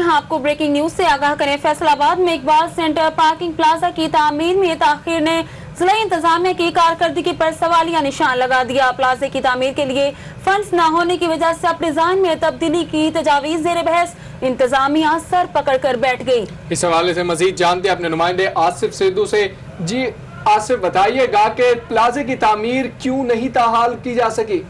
हैं आपको breaking news से आगाह करें। फैसलाबाद में इकबाल सेंटर पार्किंग प्लाजा की तामीर में ताखीर ने जिला इंतजामिया की कारकर्दगी पर सवालिया निशान लगा दिया। प्लाजे की तामीर के लिए फंड्स न होने की वजह से अब डिजाइन में तब्दीली की तजावीज जेर बहस इंतजामिया सर पकड़ कर बैठ गई। इस हवाले से मजीद जानते हैं अपने नुमाइंदे आसिफ सिद्धू से। जी आसिफ, बताइएगा कि प्लाजे की तामीर क्यों नहीं ताहाल की जा सकी?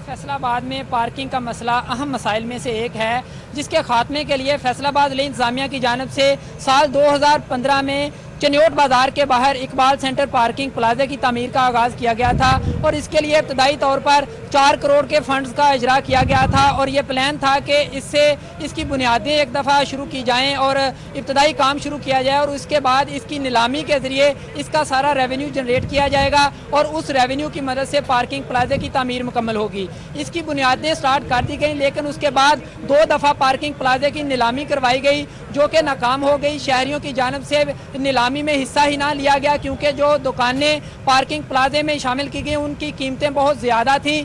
फैसलाबाद में पार्किंग का मसला अहम मसाइल में से एक है, जिसके खात्मे के लिए फैसलाबाद जिला इंतजामिया की जानिब से साल 2015 में चन्योट बाजार के बाहर इकबाल सेंटर पार्किंग प्लाजे की तामीर का आगाज़ किया गया था और इसके लिए इब्तदाई तौर पर 4 करोड़ के फंड्स का इजरा किया गया था और ये प्लान था कि इससे इसकी बुनियादें एक दफ़ा शुरू की जाएं और इब्तदाई काम शुरू किया जाए और उसके बाद इसकी नीलामी के ज़रिए इसका सारा रेवेन्यू जनरेट किया जाएगा और उस रेवेन्यू की मदद से पार्किंग प्लाजे की तामीर मुकम्मल होगी। इसकी बुनियादें स्टार्ट कर दी गई, लेकिन उसके बाद 2 दफ़ा पार्किंग प्लाजे की नीलामी करवाई गई जो कि नाकाम हो गई। शहरियों की जानिब से नीलामी में हिस्सा ही ना लिया गया क्योंकि जो दुकानें पार्किंग प्लाजे में शामिल की गई उनकी कीमतें बहुत ज़्यादा थी,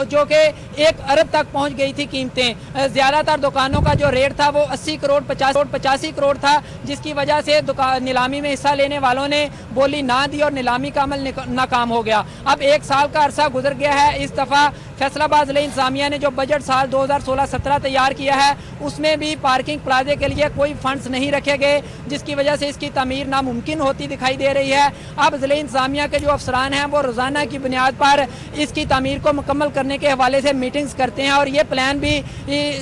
जो कि 1 अरब तक पहुंच गई थी कीमतें। ज़्यादातर दुकानों का जो रेट था वो 80 करोड़ 85 करोड़ था, जिसकी वजह से नीलामी में हिस्सा लेने वालों ने बोली ना दी और नीलामी का अमल नाकाम हो गया। अब 1 साल का अरसा गुजर गया है। इस दफ़ा फैसलाबाद जिला इंतजामिया ने जो बजट साल 2016-17 तैयार किया है उसमें भी पार्किंग प्लाजे के लिए कोई फंड्स नहीं रखे गए, जिसकी वजह से इसकी तामीर नामुमकिन होती दिखाई दे रही है। अब जिला इंतजामिया के जो अफसरान हैं वो रोज़ाना की बुनियाद पर इसकी तामीर को मुकम्मल करने के हवाले से मीटिंग्स करते हैं और ये प्लान भी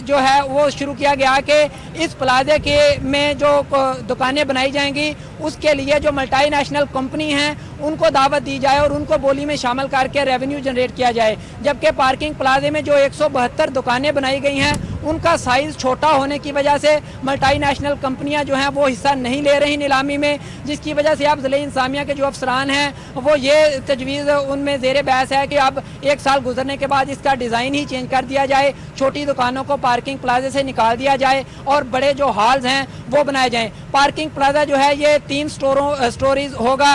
जो है वो शुरू किया गया कि इस प्लाजे के में जो दुकानें बनाई जाएंगी उसके लिए जो मल्टी नेशनल कंपनी हैं उनको दावत दी जाए और उनको बोली में शामिल करके रेवेन्यू जनरेट किया जाए। जबकि पार्किंग प्लाजे में जो 172 दुकानें बनाई गई हैं उनका साइज छोटा होने की वजह से मल्टी नेशनल कंपनियां जो हैं वो हिस्सा नहीं ले रही नीलामी में, जिसकी वजह से अब जिला इंतजामिया के जो अफसरान हैं वो ये तजवीज़ उनमें ज़ेर बहस है कि अब 1 साल गुजरने के बाद इसका डिज़ाइन ही चेंज कर दिया जाए, छोटी दुकानों को पार्किंग प्लाजे से निकाल दिया जाए और बड़े जो हॉल्स हैं वो बनाए जाएँ। पार्किंग प्लाजा जो है ये 3 स्टोरीज होगा,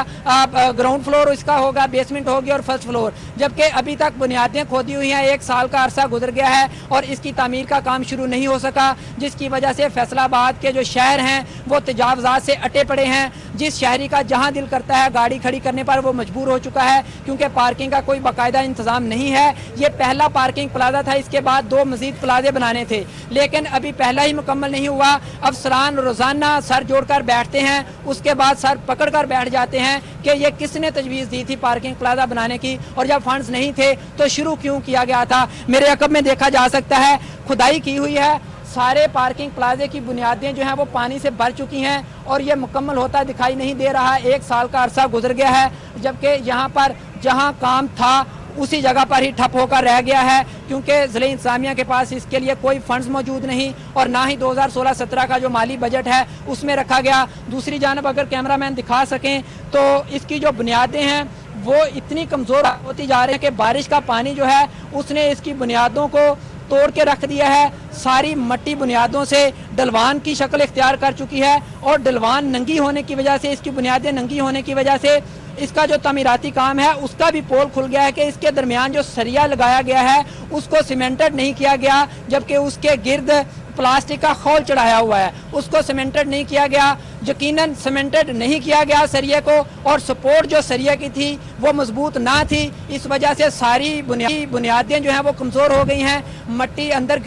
ग्राउंड फ्लोर इसका होगा, बेसमेंट होगी और फर्स्ट फ्लोर, जबकि अभी तक बुनियादें खोदी हुई हैं। 1 साल का अरसा गुजर गया है और इसकी तामीर का काम शुरू नहीं हो सका, जिसकी वजह से फैसलाबाद के जो शहर हैं वो तजावजात से अटे पड़े हैं। जिस शहरी का जहां दिल करता है गाड़ी खड़ी करने पर वो मजबूर हो चुका है क्योंकि पार्किंग का कोई बाकायदा इंतजाम नहीं है। ये पहला पार्किंग प्लाजा था, इसके बाद 2 मजीद प्लाजे बनाने थे, लेकिन अभी पहला ही मुकम्मल नहीं हुआ। अफसरान रोजाना सर जोड़कर बैठते हैं, उसके बाद सर पकड़ कर बैठ जाते हैं कि ये किसने तजवीज़ दी थी पार्किंग प्लाजा बनाने की और जब फंड्स नहीं थे तो शुरू क्यों किया गया था। मेरे अकब में देखा जा सकता है खुदाई की हुई है, सारे पार्किंग प्लाजे की बुनियादें जो हैं वो पानी से भर चुकी हैं और ये मुकम्मल होता दिखाई नहीं दे रहा। 1 साल का अरसा गुजर गया है, जबकि यहाँ पर जहाँ काम था उसी जगह पर ही ठप होकर रह गया है क्योंकि जिला इंतजामिया के पास इसके लिए कोई फंड्स मौजूद नहीं और ना ही 2016-17 का जो माली बजट है उसमें रखा गया। दूसरी जानब अगर कैमरामैन दिखा सकें तो इसकी जो बुनियादें हैं वो इतनी कमज़ोर होती जा रही है कि बारिश का पानी जो है उसने इसकी बुनियादों को तोड़ के रख दिया है। सारी मट्टी बुनियादों से डलवान की शक्ल इख्तियार कर चुकी है और डलवान नंगी होने की वजह से, इसकी बुनियादें नंगी होने की वजह से इसका जो तमीराती काम है उसका भी पोल खुल गया है कि इसके दरमियान जो सरिया लगाया गया है उसको सीमेंटेड नहीं किया गया, जबकि उसके गिर्द प्लास्टिक का खौल चढ़ाया हुआ है, उसको सीमेंटेड नहीं किया गया। यकीनन सीमेंटेड नहीं किया गया सरिये को और सपोर्ट जो सरिये की थी वो मजबूत ना थी, इस वजह से सारी बुनियादें जो हैं वो कमज़ोर हो गई हैं, मट्टी अंदर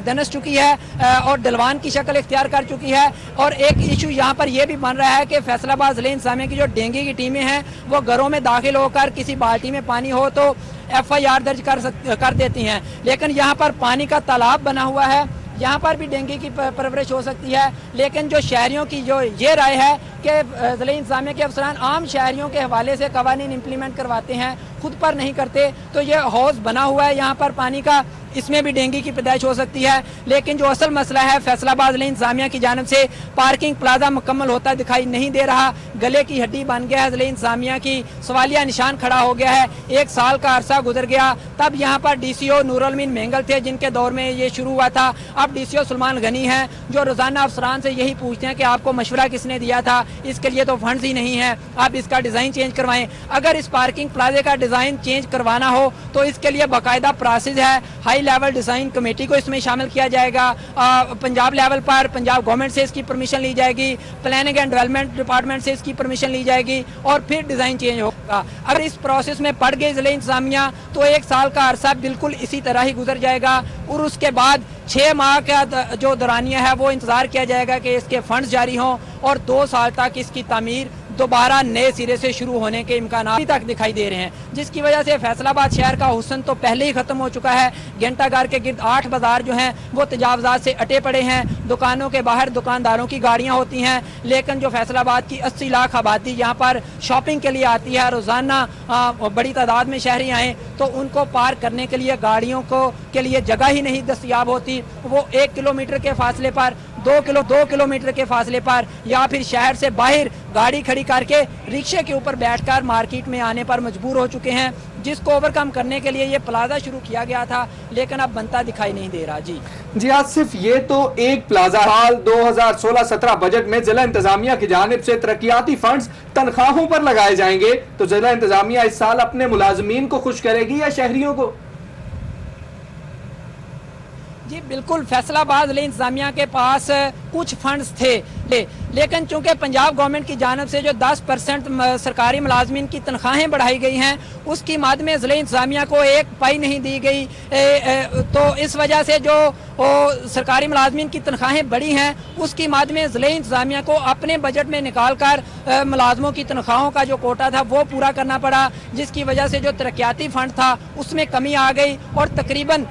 दनस चुकी है और डलवान की शक्ल इख्तियार कर चुकी है। और एक इशू यहाँ पर यह भी बन रहा है कि फैसलाबाद जिला इंतजामिया की जो डेंगू की टीमें हैं वो घरों में दाखिल होकर किसी बाल्टी में पानी हो तो FIR दर्ज कर देती हैं, लेकिन यहाँ पर पानी का तालाब बना हुआ है, यहाँ पर भी डेंगू की परवरिश हो सकती है। लेकिन जो शहरियों की जो ये राय है कि जिला इंतजामिया के अफसरान आम शहरियों के हवाले से कवानीन इम्प्लीमेंट करवाते हैं, खुद पर नहीं करते, तो ये हौज़ बना हुआ है यहाँ पर पानी का, इसमें भी डेंगू की पैदाइश हो सकती है। लेकिन जो असल मसला है फैसलाबाद जिला इंतजामिया की जानिब से पार्किंग प्लाजा मुकम्मल होता दिखाई नहीं दे रहा, गले की हड्डी बन गया है जिला इंतजामिया की, सवालिया निशान खड़ा हो गया है। 1 साल का अरसा गुजर गया, तब यहाँ पर DCO नूरुल-अमीन मेंगल थे जिनके दौर में ये शुरू हुआ था। अब DCO सुलेमान गनी हैं जो रोजाना अफसरान से यही पूछते हैं कि आपको मशवरा किसने दिया था, इसके लिए तो फंड्स ही नहीं है, आप इसका डिज़ाइन चेंज करवाएं। अगर इस पार्किंग प्लाजे का डिज़ाइन चेंज करवाना हो तो इसके लिए बाकायदा प्रोसेस है, हाई लेवल डिज़ाइन कमेटी को इसमें शामिल किया जाएगा। पंजाब लेवल पर पंजाब गवर्नमेंट से इसकी परमिशन ली जाएगी, प्लानिंग एंड डेवलपमेंट डिपार्टमेंट से इसकी परमिशन ली जाएगी और फिर डिज़ाइन चेंज होगा। अगर इस प्रोसेस में पड़ गई ज़िला इंतज़ामिया तो 1 साल का अरसा बिल्कुल इसी तरह ही गुजर जाएगा और उसके बाद 6 माह का जो दौरानिया है वो इंतज़ार किया जाएगा कि इसके फंड्स जारी हों और 2 साल तक इसकी तामीर दोबारा नए सिरे से शुरू होने के इम्कान अभी तक दिखाई दे रहे हैं, जिसकी वजह से फैसलाबाद शहर का हुस्न तो पहले ही ख़त्म हो चुका है। घंटाघर के गिर्द 8 बाजार जो हैं वो तजावज़ात से अटे पड़े हैं। दुकानों के बाहर दुकानदारों की गाड़ियां होती हैं, लेकिन जो फैसलाबाद की 80 लाख आबादी यहाँ पर शॉपिंग के लिए आती है, रोज़ाना बड़ी तादाद में शहरी आएँ तो उनको पार्क करने के लिए गाड़ियों को के लिए जगह ही नहीं दस्तयाब होती। वो 1 किलोमीटर के फासले पर 2 किलोमीटर के फासले पर या फिर शहर से बाहर गाड़ी खड़ी करके रिक्शे के ऊपर बैठकर मार्केट में आने पर मजबूर हो चुके हैं, जिसको ओवरकम करने के लिए ये प्लाजा शुरू किया गया था लेकिन अब बनता दिखाई नहीं दे रहा। जी आसिफ, ये तो एक प्लाजा हाल 2016-17 बजट में जिला इंतजामिया की जानिब से तरक्याती फंड्स तनख्वाहों पर लगाए जाएंगे, तो जिला इंतजामिया इस साल अपने मुलाजमीन को खुश करेगी या शहरियों को? जी बिल्कुल, फैसलाबाद जिला इंतजामिया के पास कुछ फंड्स थे लेकिन चूंकि पंजाब गवर्नमेंट की जानिब से जो 10% सरकारी मुलाजमीन की तनख्वाहें बढ़ाई गई हैं उसकी मद में जिला इंतजामिया को एक पाई नहीं दी गई, तो इस वजह से जो सरकारी मुलाजमीन की तनख्वाहें बढ़ी हैं उसकी मद में जिला इंतजामिया को अपने बजट में निकाल कर मुलाजमों की तनख्वाहों का जो कोटा था वो पूरा करना पड़ा, जिसकी वजह से जो तरक्याती फंड था उसमें कमी आ गई और तकरीबन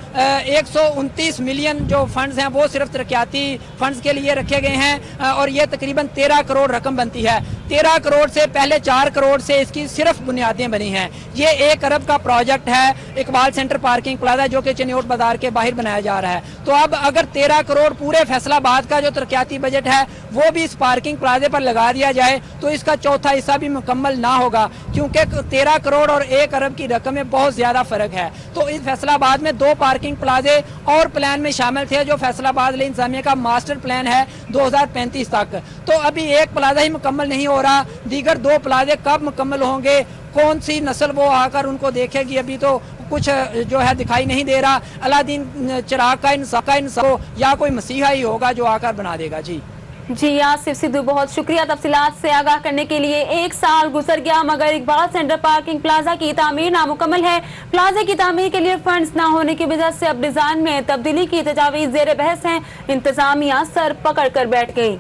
129 मिलियन जो फंड्स हैं वो सिर्फ तरक्याती फंड्स के लिए रखे गए हैं और ये तकरीबन 13 करोड़ रकम बनती है। 13 करोड़ से पहले 4 करोड़ से इसकी सिर्फ बुनियादें बनी हैं। ये 1 अरब का प्रोजेक्ट है इकबाल सेंटर पार्किंग प्लाजा जो कि चनियोट बाजार के बाहर बनाया जा रहा है। तो अब अगर 13 करोड़ पूरे फैसलाबाद का जो तरक्याती बजट है वो भी इस पार्किंग प्लाजे पर लगा दिया जाए तो इसका चौथा हिस्सा भी मुकम्मल ना होगा, क्योंकि 13 करोड़ और 1 अरब की रकम में बहुत ज्यादा फर्क है। तो इस फैसलाबाद में 2 पार्किंग प्लाजे और प्लान में शामिल थे जो फैसलाबाद जिला इंतजामिया का मास्टर प्लान है 2035 तक। तो अभी 1 प्लाजा ही मुकम्मल नहीं हो रहा, दीगर 2 प्लाजे कब मुकम्मल होंगे, कौन सी नस्ल वो आकर उनको देखेगी, अभी तो कुछ जो है दिखाई नहीं दे रहा। अलादीन चिराग का इंसाफ या कोई मसीहा ही होगा जो आकर बना देगा। जी आसिफ सिद्धू, बहुत शुक्रिया तफसीलात से आगाह करने के लिए। 1 साल गुजर गया मगर इकबाल सेंटर पार्किंग प्लाजा की तामीर नामुकम्मल है। प्लाजे की तामीर के लिए फंड्स न होने की वजह से अब डिजाइन में तब्दीली की तजावीज ज़ेर बहस है। इंतजामिया सर पकड़ कर बैठ गई।